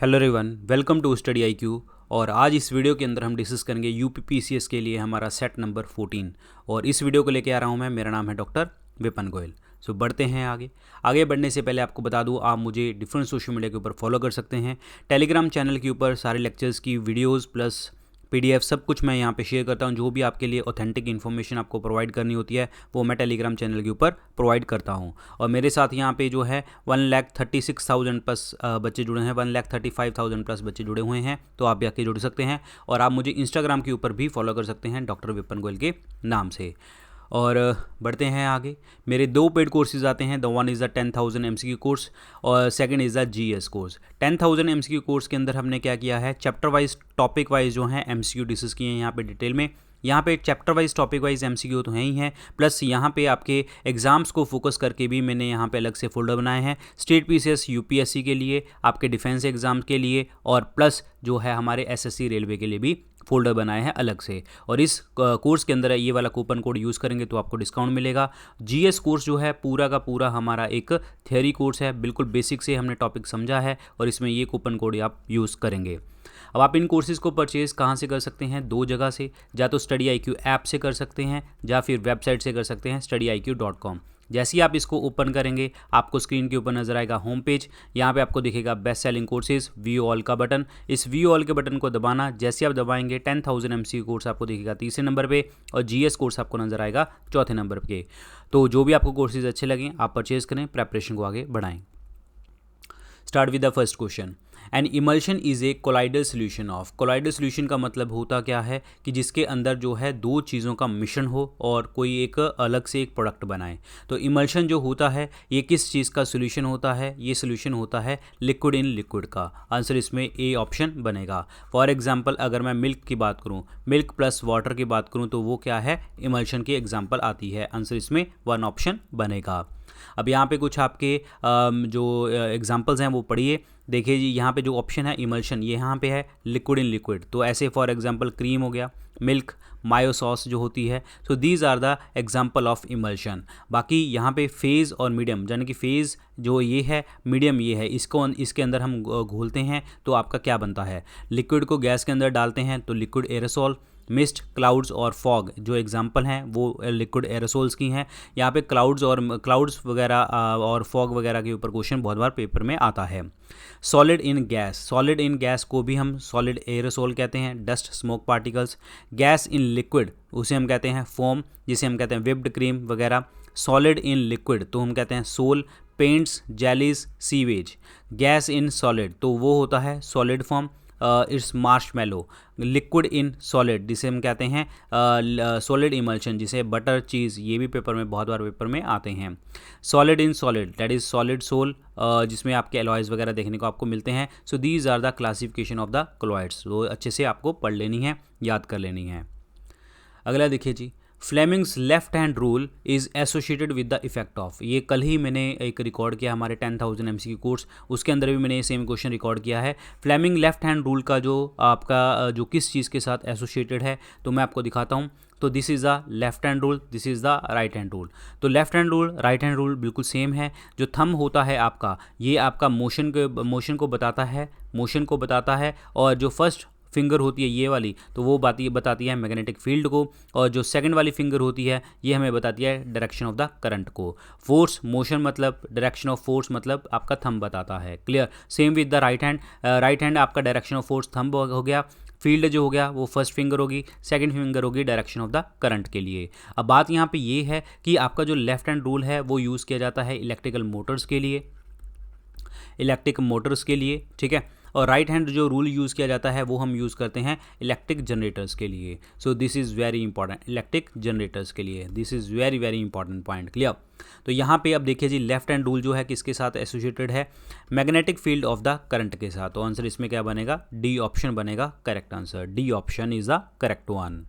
Hello everyone, welcome to study IQ. और आज इस वीडियो के अंदर हम डिस्कस करेंगे यूपीपीसीएस के लिए हमारा सेट नंबर 14। और इस वीडियो को लेके आ रहा हूँ मैं, मेरा नाम है डॉक्टर विपिन गोयल। सो बढ़ते हैं आगे बढ़ने से पहले आपको बता दूं, आप मुझे डिफरेंट सोशल मीडिया के ऊपर फॉलो कर सकते हैं। टेलीग्राम चैनल के ऊपर सारे लेक्चर्स की वीडियोज़ प्लस PDF सब कुछ मैं यहाँ पे शेयर करता हूँ। जो भी आपके लिए ऑथेंटिक इन्फॉर्मेशन आपको प्रोवाइड करनी होती है वो मैं टेलीग्राम चैनल के ऊपर प्रोवाइड करता हूँ। और मेरे साथ यहाँ पे जो है 1,36,000 प्लस बच्चे जुड़े हैं, 1,35,000 प्लस बच्चे जुड़े हुए हैं। तो आप भी आके जुड़ सकते हैं और आप मुझे इंस्टाग्राम के ऊपर भी फॉलो कर सकते हैं डॉक्टर विपिन गोयल के नाम से। और बढ़ते हैं आगे। मेरे दो पेड कोर्सेज आते हैं। The one is the 10,000 MCQ course और second is the GS course. 10,000 MCQ course के अंदर हमने क्या किया है, चैप्टर वाइज टॉपिक वाइज जो है MCQ डिस्कस किए हैं यहाँ पे डिटेल में। यहाँ पे chapter wise topic wise MCQ तो है ही है, प्लस यहाँ पे आपके एग्जाम्स को फोकस करके भी मैंने यहाँ पे अलग से फोल्डर बनाए हैं। स्टेट PCS UPSC के लिए, आपके डिफेंस एग्जाम के लिए और प्लस जो है हमारे SSC रेलवे के लिए भी फोल्डर बनाए हैं अलग से। और इस कोर्स के अंदर ये वाला कूपन कोड यूज़ करेंगे तो आपको डिस्काउंट मिलेगा। GS कोर्स जो है पूरा का पूरा हमारा एक थियोरी कोर्स है, बिल्कुल बेसिक से हमने टॉपिक समझा है और इसमें ये कूपन कोड आप यूज़ करेंगे। अब आप इन कोर्सेज़ को परचेज़ कहाँ से कर सकते हैं, दो जगह से, या तो स्टडी IQ ऐप से कर सकते हैं या फिर वेबसाइट से कर सकते हैं studiiq.com। जैसे ही आप इसको ओपन करेंगे आपको स्क्रीन के ऊपर नजर आएगा होम पेज। यहाँ पे आपको दिखेगा best selling courses, view all का बटन। इस व्यू ऑल के बटन को दबाना, जैसे आप दबाएंगे 10,000 MCQ कोर्स आपको दिखेगा तीसरे नंबर पे और GS कोर्स आपको नजर आएगा चौथे नंबर पे। तो जो भी आपको कोर्सेज अच्छे लगें आप परचेज करें, प्रेपरेशन को आगे बढ़ाएं। Start with the first question. N emulsion is a colloidal solution of. Colloidal solution का मतलब होता क्या है कि जिसके अंदर जो है दो चीज़ों का मिश्रण हो और कोई एक अलग से एक प्रोडक्ट बनाए। तो इमल्शन जो होता है ये किस चीज़ का सोल्यूशन होता है, ये सोल्यूशन होता है लिक्विड इन लिक्विड का। आंसर इसमें ए ऑप्शन बनेगा। फॉर एग्जाम्पल अगर मैं मिल्क की बात करूँ, मिल्क प्लस वाटर की बात करूँ तो वो क्या है, इमल्शन की एग्जाम्पल आती है। आंसर इसमें 1 ऑप्शन बनेगा। अब यहाँ पे कुछ आपके जो एग्जांपल्स हैं वो पढ़िए। देखिए जी, यहाँ पे जो ऑप्शन है इमल्शन, ये यहाँ पे है लिक्विड इन लिक्विड। तो ऐसे फॉर एग्जांपल क्रीम हो गया, मिल्क, मायो सॉस जो होती है। So these are the example of emulsion. बाकी यहाँ पे फेज़ और मीडियम, यानी कि फेज़ जो ये है, मीडियम ये है, इसके अंदर हम घोलते हैं तो आपका क्या बनता है, लिक्विड को गैस के अंदर डालते हैं तो लिक्विड एरोसोल। मिस्ट, क्लाउड्स और फॉग जो एग्जांपल हैं वो लिक्विड एरोसोल्स की हैं। यहाँ पे क्लाउड्स वगैरह और फॉग वगैरह के ऊपर क्वेश्चन बहुत बार पेपर में आता है। Solid in gas, solid in gas को भी हम सॉलिड एरोसोल कहते हैं, dust smoke particles. Gas in liquid उसे हम कहते हैं फोम, जिसे हम कहते हैं व्हिप्ड क्रीम वगैरह। सॉलिड इन लिक्विड तो हम कहते हैं sol, paints, jellies, sewage. Gas in solid तो वो होता है solid form, its marshmallow. Liquid in solid जिसे हम कहते हैं सॉलिड इमल्शन, जिसे बटर, चीज़, ये भी पेपर में बहुत बार पेपर में आते हैं। Solid in solid that is solid sol, जिसमें आपके एलॉयज़ वगैरह देखने को आपको मिलते हैं। So these are the classification of the chlorides. तो अच्छे से आपको पढ़ लेनी है, याद कर लेनी है। अगला देखिए जी, Fleming's left hand rule is associated with the effect of. ये कल ही मैंने एक रिकॉर्ड किया हमारे 10,000 MCQ कोर्स, उसके अंदर भी मैंने सेम क्वेश्चन रिकॉर्ड किया है। फ्लेमिंग लेफ्ट हैंड रूल का जो आपका जो किस चीज़ के साथ एसोसिएटेड है तो मैं आपको दिखाता हूँ। तो this is the left hand rule, this is the right hand rule. तो left hand rule, right hand rule बिल्कुल सेम है। जो थंब होता है आपका, ये आपका मोशन को बताता है और जो फर्स्ट फिंगर होती है ये वाली तो वो बताती है मैग्नेटिक फील्ड को, और जो सेकंड वाली फिंगर होती है ये हमें बताती है डायरेक्शन ऑफ द करंट को। फोर्स, मोशन मतलब डायरेक्शन ऑफ फोर्स मतलब आपका थंब बताता है। Clear. Same with the right hand, right hand आपका डायरेक्शन ऑफ फोर्स थंब हो गया, फील्ड जो हो गया वो फर्स्ट फिंगर होगी, सेकंड फिंगर होगी डायरेक्शन ऑफ द करंट के लिए। अब बात यहाँ पे ये है कि आपका जो लेफ्ट हैंड रूल है वो यूज़ किया जाता है इलेक्ट्रिक मोटर्स के लिए, ठीक है। और राइट हैंड जो रूल यूज़ किया जाता है वो हम यूज़ करते हैं इलेक्ट्रिक जनरेटर्स के लिए। सो this is very important, electric generators के लिए this is very very important point. Clear. तो यहाँ पे अब देखिए जी, लेफ्ट हैंड रूल जो है किसके साथ एसोसिएटेड है, magnetic field of the current के साथ। तो आंसर इसमें क्या बनेगा, डी ऑप्शन बनेगा correct answer. D option is the correct one.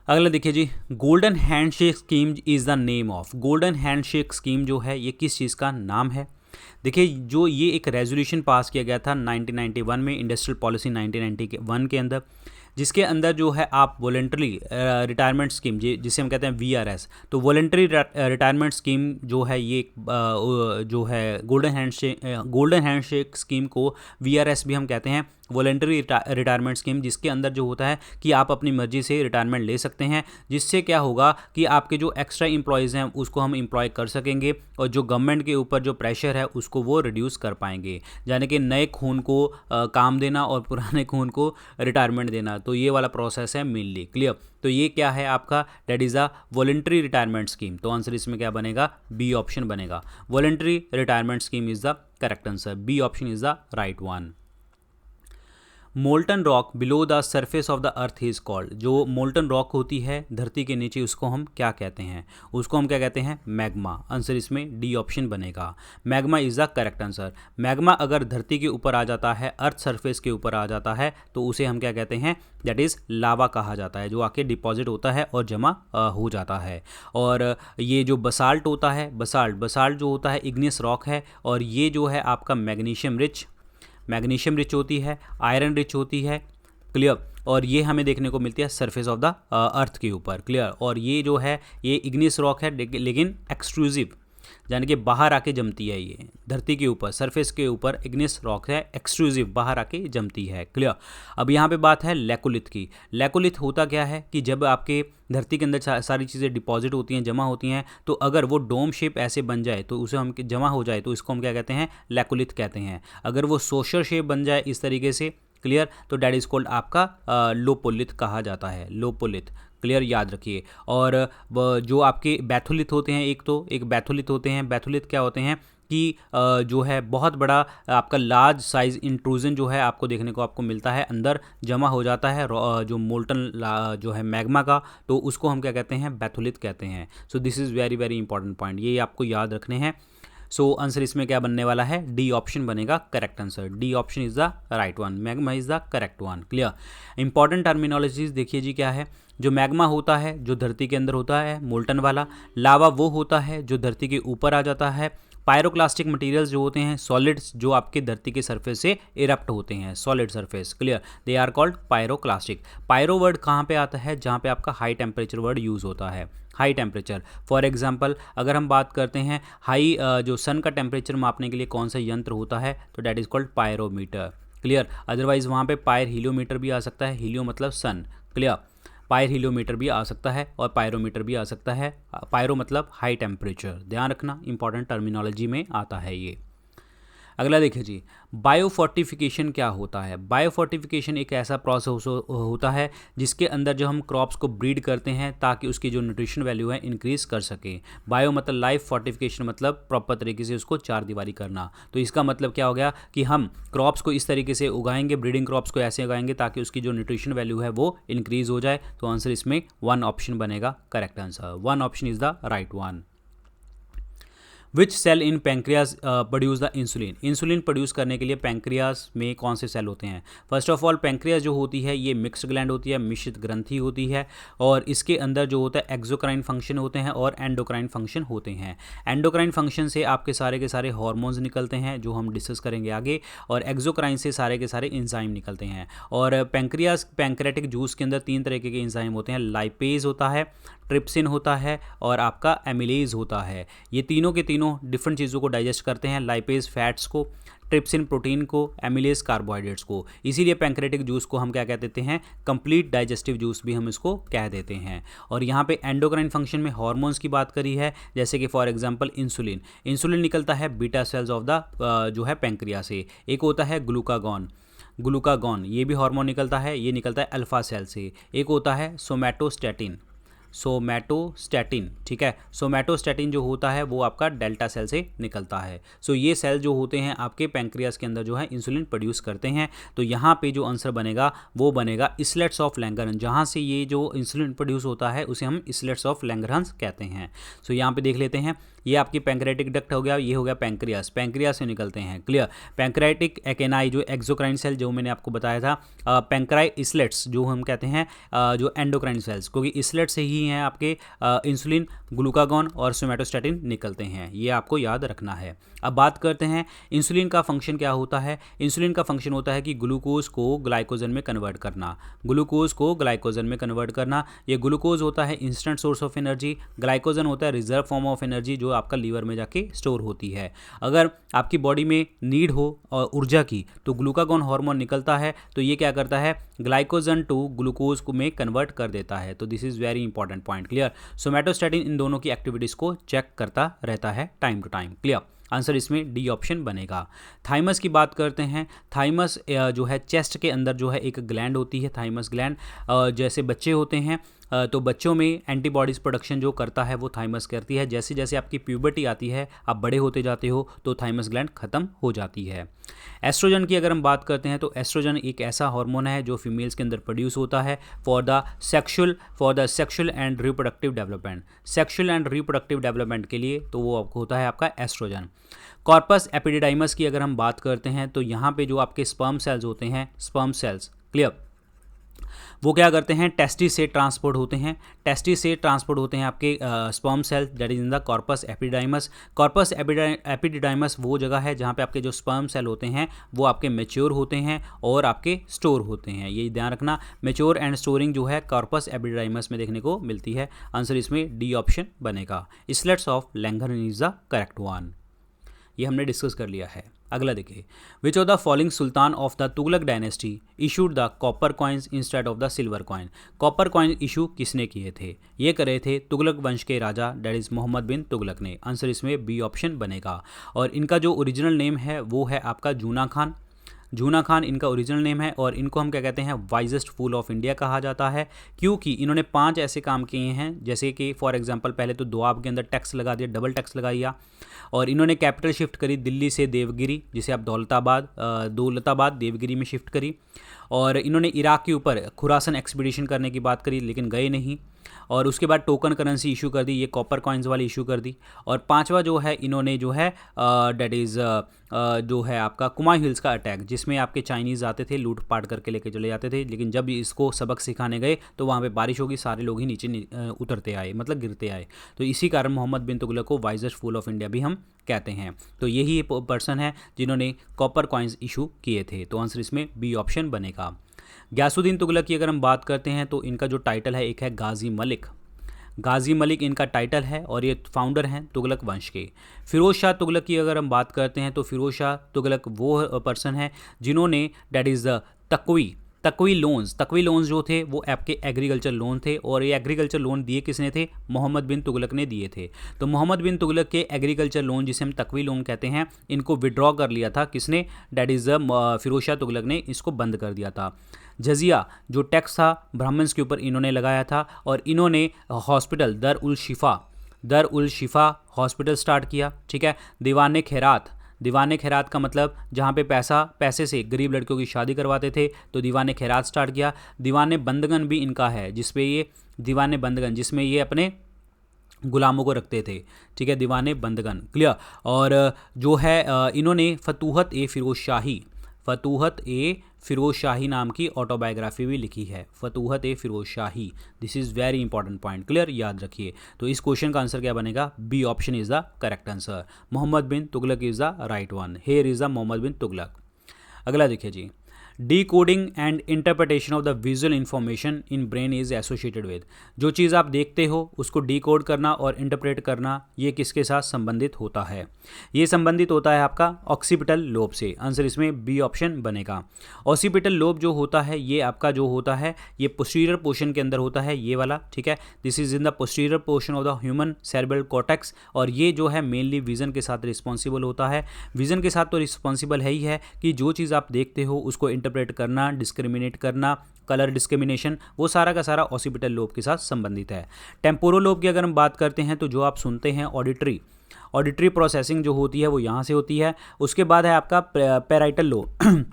अगला देखिए जी, golden handshake scheme is the name of. Golden handshake scheme जो है ये किस चीज़ का नाम है। देखिए, जो ये एक रेजोल्यूशन पास किया गया था 1991 में, इंडस्ट्रियल पॉलिसी 1991 के अंदर, जिसके अंदर जो है आप वॉलेंटरी रिटायरमेंट स्कीम जिसे हम कहते हैं VRS, तो वॉलेंटरी रिटायरमेंट स्कीम जो है ये जो है गोल्डन हैंडशेक स्कीम को VRS भी हम कहते हैं, वॉलेंटरी रिटायरमेंट स्कीम, जिसके अंदर जो होता है कि आप अपनी मर्जी से रिटायरमेंट ले सकते हैं, जिससे क्या होगा कि आपके जो एक्स्ट्रा एम्प्लॉयज़ हैं उसको हम एम्प्लॉय कर सकेंगे और जो गवर्नमेंट के ऊपर जो प्रेशर है उसको वो रिड्यूस कर पाएंगे, यानी कि नए खून को काम देना और पुराने खून को रिटायरमेंट देना। तो ये वाला प्रोसेस है मेनली। क्लियर? तो ये क्या है आपका, that is a voluntary retirement scheme. तो आंसर इसमें क्या बनेगा, बी ऑप्शन बनेगा। Voluntary retirement scheme is the correct answer, B option is the right one. Molten rock below the surface of the earth is called, जो molten rock होती है धरती के नीचे उसको हम क्या कहते हैं, उसको हम क्या कहते हैं, मैग्मा। आंसर इसमें डी ऑप्शन बनेगा, magma is the correct answer. Magma अगर धरती के ऊपर आ जाता है, अर्थ सरफेस के ऊपर आ जाता है, तो उसे हम क्या कहते हैं, दैट इज़ लावा कहा जाता है, जो आके डिपॉजिट होता है और जमा हो जाता है। और ये जो बसाल्ट होता है, बसाल्ट जो होता है इग्नियस रॉक है, और ये जो है आपका मैग्नीशियम रिच होती है, आयरन रिच होती है। क्लियर? और ये हमें देखने को मिलती है सरफेस ऑफ द अर्थ के ऊपर। क्लियर? और ये जो है ये इग्नियस रॉक है, लेकिन एक्सट्रूसिव, यानी कि बाहर आके जमती है। ये धरती के ऊपर सरफेस के ऊपर इग्नियस रॉक है, एक्सट्रूसिव, बाहर आके जमती है। क्लियर? अब यहाँ पे बात है लेकोलिथ की। लेकोलिथ होता क्या है कि जब आपके धरती के अंदर सारी चीज़ें डिपॉजिट होती हैं, जमा होती हैं, तो अगर वो डोम शेप ऐसे बन जाए तो उसे हम जमा हो जाए तो इसको हम क्या कहते हैं, लेकोलिथ कहते हैं। अगर वो सोशर शेप बन जाए इस तरीके से, क्लियर, तो डैट इज कॉल्ड आपका लोपोलिथ कहा जाता है, लोपोलिथ। क्लियर? याद रखिए। और जो आपके बैथोलिथ होते हैं, एक बैथोलिथ होते हैं। बैथोलिथ क्या होते हैं कि जो है बहुत बड़ा आपका लार्ज साइज इंट्रूजन जो है आपको देखने को आपको मिलता है, अंदर जमा हो जाता है जो मोल्टन जो है मैग्मा का, तो उसको हम क्या कहते हैं, बैथोलिथ कहते हैं। सो this is very very important point, ये आपको याद रखने हैं। सो आंसर इसमें क्या बनने वाला है, डी ऑप्शन बनेगा correct answer, D option is the right one, magma is the correct one. Clear? Important terminologies देखिए जी क्या है। जो मैग्मा होता है जो धरती के अंदर होता है मोल्टन वाला, लावा वो होता है जो धरती के ऊपर आ जाता है, पायरोक्लास्टिक मटेरियल्स जो होते हैं, सॉलिड्स जो आपके धरती के सरफेस से इरप्ट होते हैं, solid surface. Clear? They are called pyroclastic. Pyro word कहाँ पे आता है, जहाँ पे आपका हाई टेम्परेचर वर्ड यूज़ होता है, हाई टेम्परेचर। फॉर एग्जांपल अगर हम बात करते हैं हाई जो सन का टेम्परेचर मापने के लिए कौन सा यंत्र होता है, तो that is called pyrometer. Clear? Otherwise वहाँ पे पायर हीलियोमीटर भी आ सकता है, हीलियो मतलब सन। क्लियर? पायर हीलियोमीटर भी आ सकता है और पायरोमीटर भी आ सकता है। पायरो मतलब हाई टेम्परेचर, ध्यान रखना, इंपॉर्टेंट टर्मिनोलॉजी में आता है ये। अगला देखिए जी, बायोफोर्टिफिकेशन क्या होता है। बायोफोर्टिफिकेशन एक ऐसा प्रोसेस होता है जिसके अंदर जो हम क्रॉप्स को ब्रीड करते हैं ताकि उसकी जो न्यूट्रिशन वैल्यू है इंक्रीज कर सके। बायो मतलब लाइफ, फोर्टिफिकेशन मतलब प्रॉपर तरीके से उसको चार दीवारी करना। तो इसका मतलब क्या हो गया कि हम क्रॉप्स को इस तरीके से उगाएंगे, ब्रीडिंग क्रॉप्स को ऐसे उगाएंगे ताकि उसकी जो न्यूट्रिशन वैल्यू है वो इंक्रीज हो जाए। तो आंसर इसमें वन ऑप्शन बनेगा correct answer, one option is the right one. Which cell in pancreas produce the insulin. Insulin produce करने के लिए पैंक्रियाज में कौन से सेल होते हैं। फर्स्ट ऑफ ऑल पैंक्रियाज जो होती है ये मिक्स्ड ग्लैंड होती है, मिश्रित ग्रंथि होती है, और इसके अंदर जो होता है एक्सोक्राइन फंक्शन होते हैं और एंडोक्राइन फंक्शन होते हैं। एंडोक्राइन फंक्शन से आपके सारे के सारे हार्मोन्स निकलते हैं जो हम डिस्कस करेंगे आगे, और एक्सोक्राइन से सारे के सारे एंजाइम निकलते हैं। और पैंक्रेटिक जूस के अंदर तीन तरह के एंजाइम होते हैं, लाइपेज होता है, ट्रिप्सिन होता है और आपका एमिलेज होता है। ये तीनों के तीनों डिफरेंट चीज़ों को डाइजेस्ट करते हैं, लाइपेज फैट्स को, ट्रिप्सिन प्रोटीन को, एमिलेज कार्बोहाइड्रेट्स को। इसीलिए पैंक्रेटिक जूस को हम क्या कह देते हैं, कंप्लीट डाइजेस्टिव जूस भी हम इसको कह देते हैं। और यहाँ पे एंडोक्राइन फंक्शन में हार्मोन्स की बात करी है, जैसे कि फॉर एग्जांपल इंसुलिन निकलता है बीटा सेल्स ऑफ द जो है पैंक्रिया से। एक होता है ग्लूकागॉन, ये भी हार्मोन निकलता है, ये निकलता है अल्फा सेल से। एक होता है सोमैटोस्टैटिन, ठीक है। सोमैटोस्टैटिन जो होता है वो आपका डेल्टा सेल से निकलता है। सो ये सेल जो होते हैं आपके पैंक्रियास के अंदर जो है इंसुलिन प्रोड्यूस करते हैं। तो यहाँ पे जो आंसर बनेगा वो बनेगा इसलेट्स ऑफ लैंगरहंस, जहाँ से ये जो इंसुलिन प्रोड्यूस होता है उसे हम इसलेट्स ऑफ लैंगरहंस कहते हैं। सो यहाँ पे देख लेते हैं, ये आपकी पैंक्रेटिक डक्ट हो गया, ये हो गया पैंक्रियास, पैंक्रियास से निकलते हैं, क्लियर। पैंक्रेटिक एक्नाई जो एक्सोक्राइन सेल जो मैंने आपको बताया था, पैंक्राई इसलेट्स जो हम कहते हैं जो एंडोक्राइन सेल्स, क्योंकि इसलेट से ही हैं आपके इंसुलिन, ग्लूकागॉन और सोमैटोस्टैटिन निकलते हैं, ये आपको याद रखना है। अब बात करते हैं इंसुलिन का फंक्शन क्या होता है। इंसुलिन का फंक्शन होता है कि ग्लूकोज को ग्लाइकोजन में कन्वर्ट करना, ग्लूकोज को ग्लाइकोजन में कन्वर्ट करना। ये ग्लूकोज होता है instant source of energy, glycogen होता है रिजर्व फॉर्म ऑफ एनर्जी जो आपका लीवर में जाके स्टोर होती है। अगर आपकी बॉडी में नीड हो और ऊर्जा की तो ग्लूकागॉन हार्मोन निकलता है, तो ये क्या करता है, ग्लाइकोजन टू ग्लूकोज को में कन्वर्ट कर देता है। तो this is very important point, clear. Somatostatin इन दोनों की एक्टिविटीज को चेक करता रहता है time to time, clear. Answer इसमें डी ऑप्शन बनेगा। थाइमस की बात करते हैं। थाइमस जो है चेस्ट के अंदर जो है एक ग्लैंड होती है, थाइमस ग्लैंड। जैसे बच्चे होते हैं तो बच्चों में एंटीबॉडीज़ प्रोडक्शन जो करता है वो थाइमस करती है। जैसे जैसे आपकी प्यूबर्टी आती है, आप बड़े होते जाते हो, तो थाइमस ग्लैंड ख़त्म हो जाती है। एस्ट्रोजन की अगर हम बात करते हैं तो एस्ट्रोजन एक ऐसा हार्मोन है जो फीमेल्स के अंदर प्रोड्यूस होता है for the sexual and reproductive development, sexual and reproductive development के लिए, तो वो आपको होता है आपका एस्ट्रोजन। कॉर्पस एपिडिडाइमस की अगर हम बात करते हैं तो यहाँ पे जो आपके स्पर्म सेल्स होते हैं, स्पर्म सेल्स, क्लियर, वो क्या करते हैं, टेस्टिस से ट्रांसपोर्ट होते हैं, टेस्टिस से ट्रांसपोर्ट होते हैं आपके sperm cell, that is in the corpus epididymis. Corpus epididymis वो जगह है जहाँ पे आपके जो स्पर्म सेल होते हैं वो आपके मैच्योर होते हैं और आपके स्टोर होते हैं, ये ध्यान रखना। मैच्योर एंड स्टोरिंग जो है कॉर्पस एपिडिडाइमस में देखने को मिलती है। आंसर इसमें डी ऑप्शन बनेगा। Islets of Langerhans is the correct one, ये हमने डिस्कस कर लिया है। अगला देखिए, which of the following sultan of the Tughlaq dynasty issued the copper coins instead of the silver coin. Copper coin issue किसने किए थे, ये करे थे तुगलक वंश के राजा, दैट इज मोहम्मद बिन तुगलक ने। आंसर इसमें बी ऑप्शन बनेगा। और इनका जो ओरिजिनल नेम है वो है आपका जूना खान, जूना खान इनका ओरिजिनल नेम है। और इनको हम क्या कहते हैं, वाइजेस्ट फूल ऑफ इंडिया कहा जाता है, क्योंकि इन्होंने 5 ऐसे काम किए हैं, जैसे कि फॉर एग्जांपल पहले तो दोआब के अंदर टैक्स लगा दिया, डबल टैक्स लगा दिया। और इन्होंने कैपिटल शिफ्ट करी दिल्ली से देवगिरी, जिसे आप दौलताबाद देवगिरी में शिफ्ट करी। और इन्होंने इराक के ऊपर खुरासन एक्सपीडिशन करने की बात करी, लेकिन गए नहीं। और उसके बाद टोकन करेंसी इशू कर दी, ये कॉपर कॉइन्स वाली इशू कर दी। और 5वां जो है इन्होंने जो है डेट इज़ जो है आपका कुमायूं हिल्स का अटैक, जिसमें आपके चाइनीज़ आते थे, लूट पाट करके लेके चले जाते थे, लेकिन जब इसको सबक सिखाने गए तो वहाँ पे बारिश होगी, सारे लोग ही नीचे उतरते आए, मतलब गिरते आए। तो इसी कारण मोहम्मद बिन तुगलक को वाइजेस्ट फूल ऑफ इंडिया भी हम कहते हैं। तो यही पर्सन है जिन्होंने कॉपर कॉइन्स इशू किए थे। तो आंसर इसमें बी ऑप्शन बनेगा। गयासुद्दीन तुगलक की अगर हम बात करते हैं तो इनका जो टाइटल है एक है गाजी मलिक, गाजी मलिक इनका टाइटल है और ये फाउंडर हैं तुगलक वंश के। फिरोज़ शाह तुगलक की अगर हम बात करते हैं तो फिरोज़ शाह तुगलक वो पर्सन है जिन्होंने दैट इज़ तकवी लोन्स जो थे वो आपके एग्रीकल्चर लोन थे। और ये एग्रीकल्चर लोन दिए किसने थे, मोहम्मद बिन तुगलक ने दिए थे। तो मोहम्मद बिन तुगलक के एग्रीकल्चर लोन, जिसे हम तकवी लोन कहते हैं, इनको विड्रॉ कर लिया था किसने, दैट इज़ फिरोज़ शाह तुगलक ने इसको बंद कर दिया था। जजिया जो टैक्स था ब्राह्मण्स के ऊपर इन्होंने लगाया था। और इन्होंने हॉस्पिटल दर उल शिफा हॉस्पिटल स्टार्ट किया, ठीक है। दीवाने खैरात का मतलब जहाँ पे पैसे से गरीब लड़कियों की शादी करवाते थे, तो दीवाने खैरात स्टार्ट किया। दीवाने बंदगन भी इनका है, जिसमें ये अपने गुलामों को रखते थे, ठीक है, दीवाने बंदगन, क्लियर। और जो है इन्होंने फतूहत ए फ़िरोज़ शाही नाम की ऑटोबायोग्राफी भी लिखी है, Futuhat e Firoz Shahi. This is very important point, clear, याद रखिए। तो इस क्वेश्चन का आंसर क्या बनेगा, B option is the correct answer. Mohammad bin Tughlaq is the right one, here is the Mohammad bin Tughlaq. अगला देखिए जी, decoding and interpretation of the visual information in brain is associated with. जो चीज़ आप देखते हो उसको डीकोड करना और इंटरप्रेट करना, ये किसके साथ संबंधित होता है, ये संबंधित होता है आपका ऑक्सीपिटल लोब से। आंसर इसमें बी ऑप्शन बनेगा। ऑक्सीपिटल लोब जो होता है ये आपका जो होता है ये पोस्टीरियर पोर्शन के अंदर होता है, ये वाला, ठीक है। This is in the posterior portion of the human cerebral cortex. और ये जो है मेनली विजन के साथ रिस्पॉन्सिबल होता है। विजन के साथ तो रिस्पॉन्सिबल है ही है कि जो चीज़ आप देखते हो उसको इंटरप्रेट करना, डिस्क्रिमिनेट करना, कलर डिस्क्रिमिनेशन, वो सारा का सारा ऑक्सीपिटल लोब के साथ संबंधित है। टेम्पोरल लोब की अगर हम बात करते हैं तो जो आप सुनते हैं ऑडिटरी प्रोसेसिंग जो होती है वो यहाँ से होती है। उसके बाद है आपका पैराइटल लोब।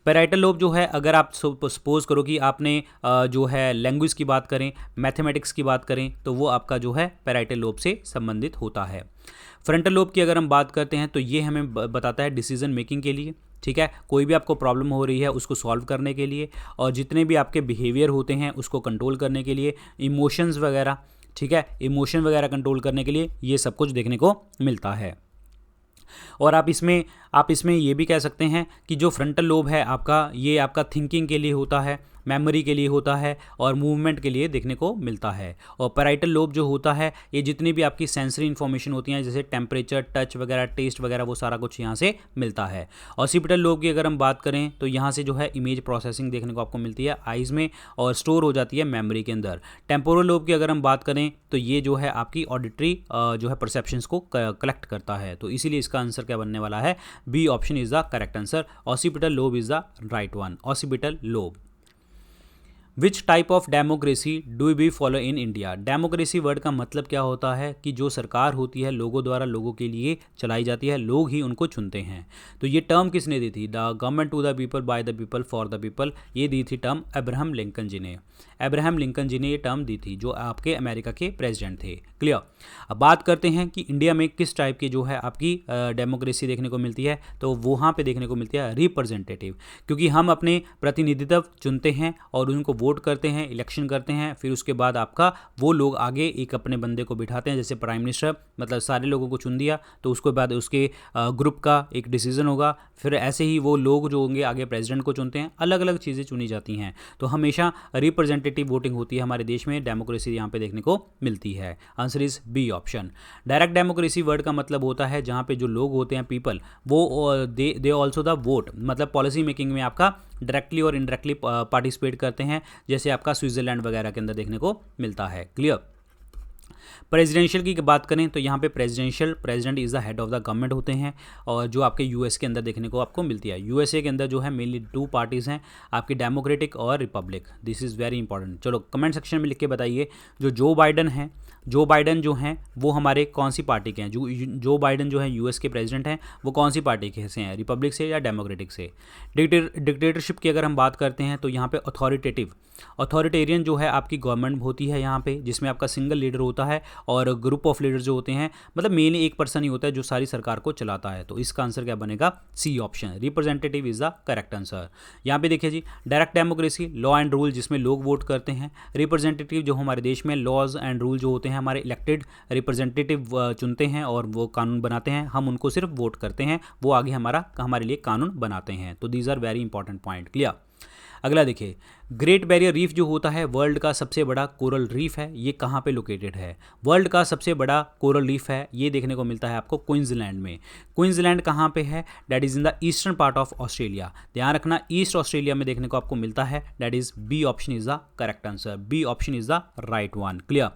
पैराइटल लोब जो है, अगर आप सपोज करो कि आपने जो है लैंग्वेज की बात करें, मैथमेटिक्स की बात करें, तो वो आपका जो है पैराइटल लोब से संबंधित होता है। फ्रंटल लोब की अगर हम बात करते हैं तो ये हमें बताता है डिसीजन मेकिंग के लिए, ठीक है, कोई भी आपको प्रॉब्लम हो रही है उसको सॉल्व करने के लिए, और जितने भी आपके बिहेवियर होते हैं उसको कंट्रोल करने के लिए, इमोशंस वगैरह, ठीक है, इमोशन वगैरह कंट्रोल करने के लिए ये सब कुछ देखने को मिलता है। और आप इसमें ये भी कह सकते हैं कि जो फ्रंटल लोब है आपका, ये आपका थिंकिंग के लिए होता है, मेमोरी के लिए होता है और मूवमेंट के लिए देखने को मिलता है। और पैराइटल लोब जो होता है ये जितनी भी आपकी सेंसरी इन्फॉर्मेशन होती हैं जैसे टेम्परेचर, टच वगैरह, टेस्ट वगैरह, वो सारा कुछ यहाँ से मिलता है। ऑसिपिटल लोब की अगर हम बात करें तो यहाँ से जो है इमेज प्रोसेसिंग देखने को आपको मिलती है आइज़ में और स्टोर हो जाती है मेमोरी के अंदर। टेम्पोरल लोब की अगर हम बात करें तो ये जो है आपकी ऑडिटरी जो है परसेप्शंस को कलेक्ट करता है। तो इसीलिए इसका आंसर क्या बनने वाला है, B option is the correct answer. Occipital lobe is the right one, occipital lobe. Which type of democracy do we follow in India? Democracy word का मतलब क्या होता है कि जो सरकार होती है लोगों द्वारा लोगों के लिए चलाई जाती है, लोग ही उनको चुनते हैं। तो ये टर्म किसने दी थी? The government to the people, by the people, for the people. ये दी थी टर्म अब्राहम लिंकन जी ने। अब्राहम लिंकन जी ने ये टर्म दी थी जो आपके अमेरिका के प्रेसिडेंट थे। क्लियर। अब बात करते हैं कि इंडिया में किस टाइप की जो है आपकी डेमोक्रेसी देखने को मिलती है। तो वहाँ पे देखने को मिलती है रिप्रेजेंटेटिव, क्योंकि हम अपने प्रतिनिधित्व चुनते हैं और उनको वोट करते हैं, इलेक्शन करते हैं, फिर उसके बाद आपका वो लोग आगे एक अपने बंदे को बिठाते हैं, जैसे प्राइम मिनिस्टर, मतलब सारे लोगों को चुन दिया तो उसके बाद उसके ग्रुप का एक डिसीजन होगा, फिर ऐसे ही वो लोग जो होंगे आगे प्रेसिडेंट को चुनते हैं, अलग अलग चीज़ें चुनी जाती हैं। तो हमेशा रिप्रेजेंटेटिव वोटिंग होती है हमारे देश में, डेमोक्रेसी यहाँ पे देखने को मिलती है। Answer is B option. Direct democracy word का मतलब होता है जहाँ पे जो लोग होते हैं पीपल, वो दे ऑल्सो द वोट, मतलब पॉलिसी मेकिंग में आपका डायरेक्टली और इनडायरेक्टली पार्टिसिपेट करते हैं, जैसे आपका स्विट्जरलैंड वगैरह के अंदर देखने को मिलता है। क्लियर। प्रेसिडेंशियल की बात करें तो यहाँ पे presidential, president is the head of the government होते हैं, और जो आपके यूएस के अंदर देखने को आपको मिलती है। यूएसए के अंदर जो है मेनली 2 पार्टीज़ हैं आपकी, डेमोक्रेटिक और Republic. This is very important. चलो कमेंट सेक्शन में लिख के बताइए, जो बाइडन हैं, जो बाइडन जो हैं वो हमारे कौन सी पार्टी के हैं? जो बाइडन जो है यूएस के प्रेसिडेंट हैं वो कौन सी पार्टी के से हैं, रिपब्लिक से या डेमोक्रेटिक से? डिक्टेटरशिप की अगर हम बात करते हैं तो यहाँ पे अथॉरिटेरियन जो है आपकी गवर्नमेंट होती है यहाँ पे, जिसमें आपका सिंगल लीडर होता है और ग्रुप ऑफ लीडर जो होते हैं, मतलब मेनली एक पर्सन ही होता है जो सारी सरकार को चलाता है। तो इसका आंसर क्या बनेगा? C option, representative is the correct answer. यहाँ पे देखिए जी, direct democracy, law and rule, जिसमें लोग वोट करते हैं। रिप्रेजेंटेटिव जो हमारे देश में लॉज एंड रूल जो होते हैं हमारे इलेक्टेड रिप्रेजेंटेटिव चुनते हैं और वो कानून बनाते हैं, हम उनको सिर्फ वोट करते हैं, वो आगे हमारे लिए कानून बनाते हैं। तो these are very important point. Clear. अगला देखिए, ग्रेट बैरियर रीफ जो होता है वर्ल्ड का सबसे बड़ा कोरल रीफ है, ये कहाँ पे लोकेटेड है? वर्ल्ड का सबसे बड़ा कोरल रीफ है, ये देखने को मिलता है आपको क्वींसलैंड में। क्वींसलैंड कहाँ पे है? That is in the eastern part of Australia. ध्यान रखना, ईस्ट ऑस्ट्रेलिया में देखने को आपको मिलता है। That is B option is the correct answer. B option is the right one. Clear,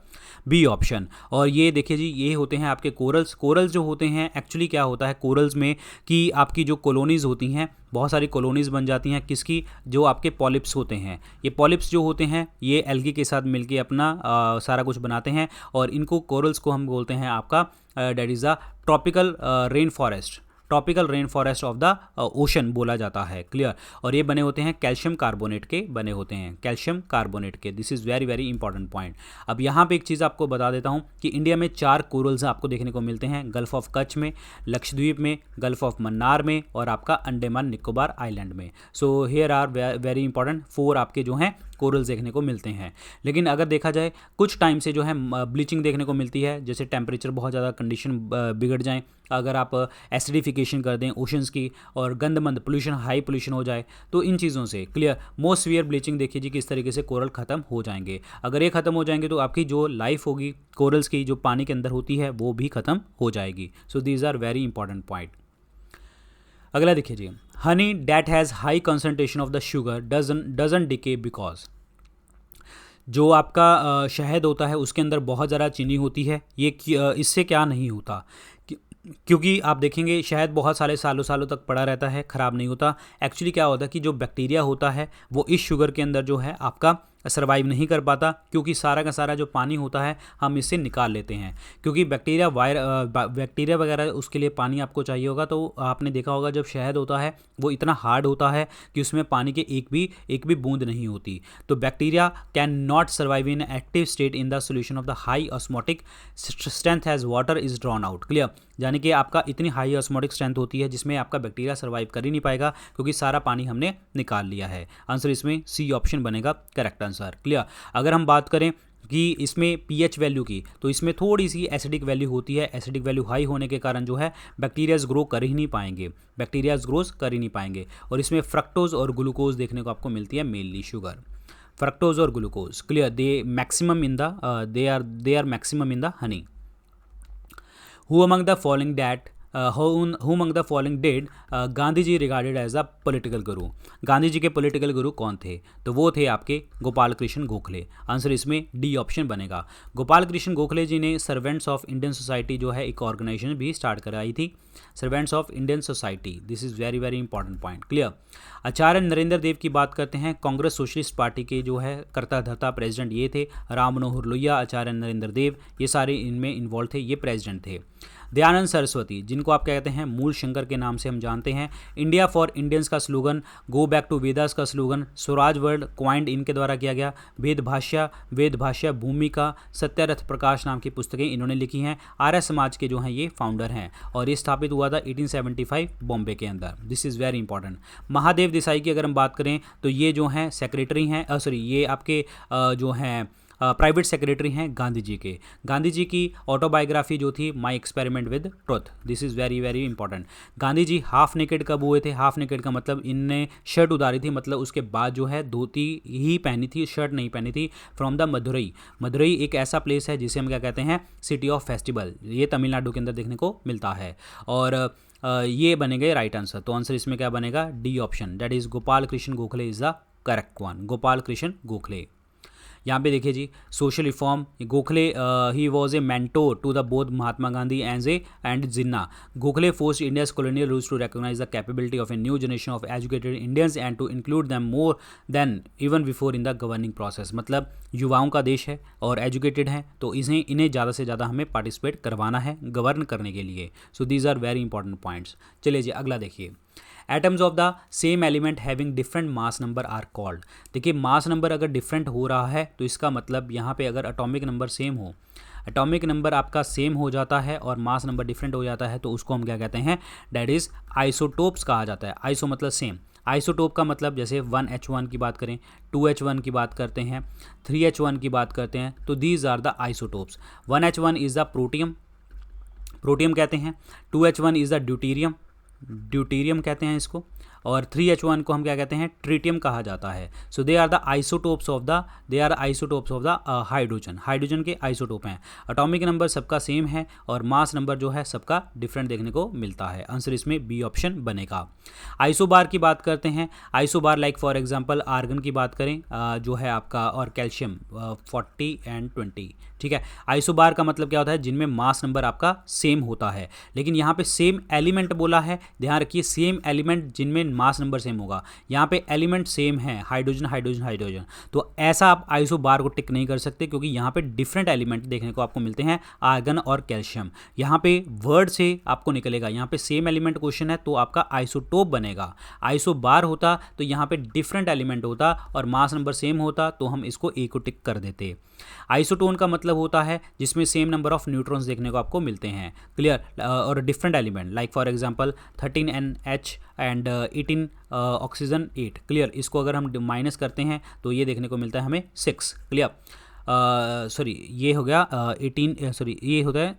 B option. और ये देखिए जी, ये होते हैं आपके कोरल्स। कोरल्स जो होते हैं एक्चुअली क्या होता है कोरल्स में कि आपकी जो कॉलोनीज़ होती हैं, बहुत सारी कॉलोनीज़ बन जाती हैं किसकी? जो आपके पॉलिप्स होते हैं। ये पॉलिप्स जो होते हैं ये एल्गी के साथ मिलके अपना सारा कुछ बनाते हैं, और इनको कोरल्स को हम बोलते हैं आपका that is the tropical rain forest. Tropical rain forest of the ocean बोला जाता है। क्लियर। और ये बने होते हैं कैल्शियम कार्बोनेट के बने होते हैं, कैल्शियम कार्बोनेट के। This is very very important point. अब यहाँ पे एक चीज़ आपको बता देता हूँ कि इंडिया में 4 कोरल्स आपको देखने को मिलते हैं, गल्फ ऑफ कच्छ में, लक्षद्वीप में, गल्फ ऑफ मन्नार में, और आपका अंडमान निकोबार आइलैंड में। So here are very important 4 आपके जो हैं कोरल्स देखने को मिलते हैं। लेकिन अगर देखा जाए कुछ टाइम से जो है ब्लीचिंग देखने को मिलती है, जैसे टेम्परेचर बहुत ज़्यादा कंडीशन बिगड़ जाए, अगर आप एसिडिफिकेशन कर दें ओशंस की, और गंदमंद पोल्यूशन, हाई पोल्यूशन हो जाए, तो इन चीज़ों से। क्लियर। मोस्ट सीवियर ब्लीचिंग देखिए जी किस तरीके से कोरल ख़त्म हो जाएंगे। अगर ये ख़त्म हो जाएंगे तो आपकी जो लाइफ होगी कोरल्स की, जो पानी के अंदर होती है, वो भी ख़त्म हो जाएगी। So these are very important point. अगला देखिए जी, honey that has high concentration of the sugar doesn't decay because. जो आपका शहद होता है उसके अंदर बहुत ज़्यादा चीनी होती है, ये इससे क्या नहीं होता? क्योंकि आप देखेंगे शहद बहुत सारे सालों तक पड़ा रहता है, ख़राब नहीं होता। एक्चुअली क्या होता है कि जो बैक्टीरिया होता है वो इस शुगर के अंदर जो है आपका सर्वाइव नहीं कर पाता, क्योंकि सारा का सारा जो पानी होता है हम इससे निकाल लेते हैं, क्योंकि बैक्टीरिया वगैरह उसके लिए पानी आपको चाहिए होगा। तो आपने देखा होगा जब शहद होता है वो इतना हार्ड होता है कि उसमें पानी के एक भी बूंद नहीं होती। तो bacteria can not survive in active state in the solution of the high osmotic strength as water is drawn out. Clear, यानी कि आपका इतनी हाई ऑस्मोटिक स्ट्रेंथ होती है जिसमें आपका बैक्टीरिया सर्वाइव कर ही नहीं पाएगा, क्योंकि सारा पानी हमने निकाल लिया है। आंसर इसमें सी ऑप्शन बनेगा करेक्ट आंसर। क्लियर, अगर हम बात करें कि इसमें पीएच वैल्यू की, तो इसमें थोड़ी सी एसिडिक वैल्यू होती है। एसिडिक वैल्यू हाई होने के कारण जो है बैक्टीरियाज ग्रो कर ही नहीं पाएंगे, और इसमें फ्रक्टोज और ग्लूकोज देखने को आपको मिलती है, मेनली शुगर, फ्रक्टोज और glucose. Clear, they are maximum in the honey. Who among the following did Gandhi ji regarded as a political guru? Gandhi जी के पॉलिटिकल गुरु कौन थे? तो वो थे आपके गोपाल कृष्ण गोखले। आंसर इसमें डी ऑप्शन बनेगा। गोपाल कृष्ण गोखले जी ने सर्वेंट्स ऑफ इंडियन सोसाइटी जो है एक ऑर्गेनाइजेशन भी स्टार्ट कराई थी, servants of Indian society. This is very very important point. Clear, Acharya Narendra Dev की बात करते हैं, कांग्रेस सोशलिस्ट पार्टी के जो है कर्ता धर्ता प्रेसिडेंट ये थे। राम मनोहर लोहिया, आचार्य नरेंद्र देव, ये सारे इनमें इन्वॉल्व थे, ये प्रेसिडेंट थे। दयानंद सरस्वती, जिनको आप कहते हैं मूल शंकर के नाम से हम जानते हैं। इंडिया फॉर इंडियंस का slogan, go back to Vedas का स्लोगन, स्वराज वर्ड क्वाइंड इनके द्वारा किया गया। वेद भाष्य, भूमिका, सत्यरथ प्रकाश नाम की पुस्तकें इन्होंने लिखी हैं। आर्य समाज के जो हैं ये फाउंडर हैं, और ये स्थापित हुआ था 1875 बॉम्बे के अंदर। This is very important. Mahadev Desai की अगर हम बात करें तो ये जो हैं सेक्रेटरी हैं, ये आपके जो हैं प्राइवेट सेक्रेटरी हैं गांधी जी के। गांधी जी की ऑटोबायोग्राफी जो थी, my experiment with truth. This is very very important. Gandhi ji half naked कब हुए थे? हाफ नेकेड का मतलब इनने शर्ट उतारी थी, मतलब उसके बाद जो है धोती ही पहनी थी, शर्ट नहीं पहनी थी। From the Madurai. मदुरई एक ऐसा प्लेस है जिसे हम क्या कहते हैं, सिटी ऑफ फेस्टिवल, ये तमिलनाडु के अंदर देखने को मिलता है। और ये बनेगा राइट आंसर। तो आंसर इसमें क्या बनेगा? D option, that is Gopal Krishna Gokhale is the correct one. Gopal Krishna Gokhale. यहाँ पे देखिए जी, सोशल रिफॉर्म, गोखले ही was a mentor to the both Mahatma Gandhi and Jinnah. Gokhale forced India's colonial rules to recognize the capability of a new generation of educated Indians and to include them more than even before in the governing process. मतलब युवाओं का देश है और educated हैं, तो इन्हें ज़्यादा से ज़्यादा हमें पार्टिसिपेट करवाना है गवर्न करने के लिए। So these are very important points. चलिए जी, अगला देखिए, atoms of the same element having different mass number are called. देखिए, मास नंबर अगर डिफरेंट हो रहा है तो इसका मतलब यहाँ पे अगर एटॉमिक नंबर सेम हो, एटॉमिक नंबर आपका सेम हो जाता है और मास नंबर डिफरेंट हो जाता है, तो उसको हम क्या कहते हैं? दैट इज आइसोटोप्स कहा जाता है। आइसो मतलब सेम, आइसोटोप का मतलब जैसे 1H1 की बात करें, 2H1 की बात करते हैं, 3H1 की बात करते हैं, तो these are the isotopes. 1H1 is the protium कहते हैं, 2H1 इज़ द ड्यूटीरियम कहते हैं इसको, और 3H1 को हम क्या कहते हैं? ट्रीटियम कहा जाता है। So they are the isotopes of the hydrogen के आइसोटोप हैं। एटॉमिक नंबर सबका सेम है और मास नंबर जो है सबका डिफरेंट देखने को मिलता है। आंसर इसमें बी ऑप्शन बनेगा। आइसोबार की बात करते हैं, isobar like for example argon की बात करें जो है आपका, और कैल्शियम 40 and 20, ठीक है। आइसोबार का मतलब क्या होता है? जिनमें मास नंबर आपका सेम होता है, लेकिन यहाँ पे सेम एलिमेंट बोला है, ध्यान रखिए, सेम एलिमेंट जिनमें मास नंबर सेम होगा। यहाँ पे एलिमेंट सेम है, हाइड्रोजन, तो ऐसा आप आइसोबार को टिक नहीं कर सकते, क्योंकि यहाँ पे डिफरेंट एलिमेंट देखने को आपको मिलते हैं, आर्गन और कैल्शियम। यहाँ पे वर्ड से आपको निकलेगा, यहाँ पे सेम एलिमेंट क्वेश्चन है तो आपका आइसोटोप बनेगा। आइसोबार होता तो यहाँ पे डिफरेंट एलिमेंट होता और मास नंबर सेम होता, तो हम इसको ए को टिक कर देते। आइसोटोन का मतलब होता है जिसमें सेम नंबर ऑफ न्यूट्रॉन्स देखने को आपको मिलते हैं। क्लियर, और different element like for example 13NH and 18 oxygen 8। Clear, इसको अगर हम माइनस करते हैं तो ये देखने को मिलता है हमें 6। क्लियर, ये हो गया 18, ये होता है,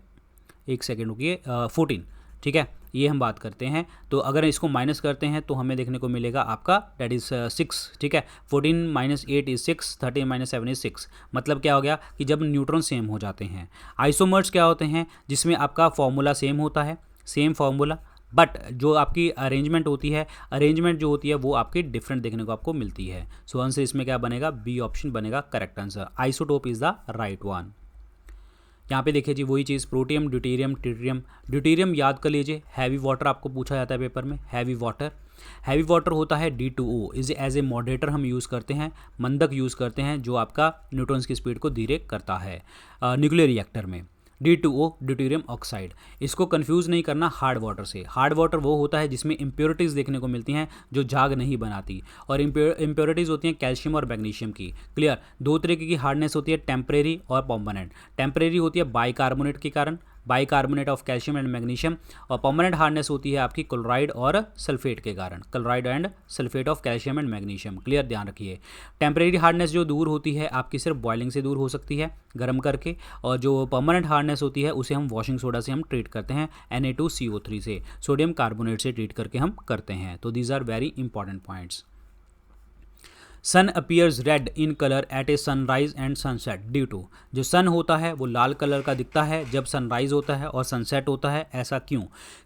एक सेकेंड रुकिए, 14, ठीक है, ये हम बात करते हैं। तो अगर इसको माइनस करते हैं तो हमें देखने को मिलेगा आपका दैट इज़ 6, ठीक है। 14 - 8 इज़ 6, 13 - 7 इज़ 6। मतलब क्या हो गया कि जब न्यूट्रॉन सेम हो जाते हैं। आइसोमर्स क्या होते हैं? जिसमें आपका फॉर्मूला सेम होता है, सेम फॉर्मूला, बट जो आपकी अरेंजमेंट होती है, अरेंजमेंट जो होती है वो आपकी डिफरेंट देखने को आपको मिलती है। सो आंसर इसमें क्या बनेगा? बी ऑप्शन बनेगा correct answer. Isotope is the right one. यहाँ पे देखिए जी वही चीज़, प्रोटियम, ड्यूटेरियम, ट्रिटियम। ड्यूटेरियम याद कर लीजिए, हैवी वाटर आपको पूछा जाता है पेपर में, हैवी वाटर। हैवी वाटर होता है D2O, is as a moderator हम यूज़ करते हैं, मंदक यूज़ करते हैं जो आपका न्यूट्रॉन्स की स्पीड को धीरे करता है न्यूक्लियर रिएक्टर में। D2O ड्यूटेरियम ऑक्साइड, इसको कंफ्यूज नहीं करना हार्ड वाटर से। हार्ड वाटर वो होता है जिसमें इम्प्योरिटीज़ देखने को मिलती हैं जो झाग नहीं बनाती, और इम्प्योरिटीज़ होती हैं कैल्शियम और मैग्नीशियम की। क्लियर, दो तरीके की हार्डनेस होती है, टेम्परेरी और परमानेंट। टेम्परेरी होती है बाइकार्बोनेट के कारण, bicarbonate of calcium and magnesium, और परमानेंट हार्डनेस होती है आपकी क्लोराइड और सल्फेट के कारण, chloride and sulphate of calcium and magnesium. Clear, ध्यान रखिए। टेम्परेरी हार्डनेस जो दूर होती है आपकी सिर्फ बॉइलिंग से दूर हो सकती है, गर्म करके, और जो परमानेंट हार्डनेस होती है उसे हम वॉशिंग सोडा से हम ट्रीट करते हैं, Na2CO3 से, सोडियम कार्बोनेट से ट्रीट करके हम करते हैं। तो these are very important points. Sun appears red in colour at a sunrise and sunset due to, जो सन होता है वो लाल कलर का दिखता है जब सनराइज होता है और सनसेट होता है, ऐसा क्यों?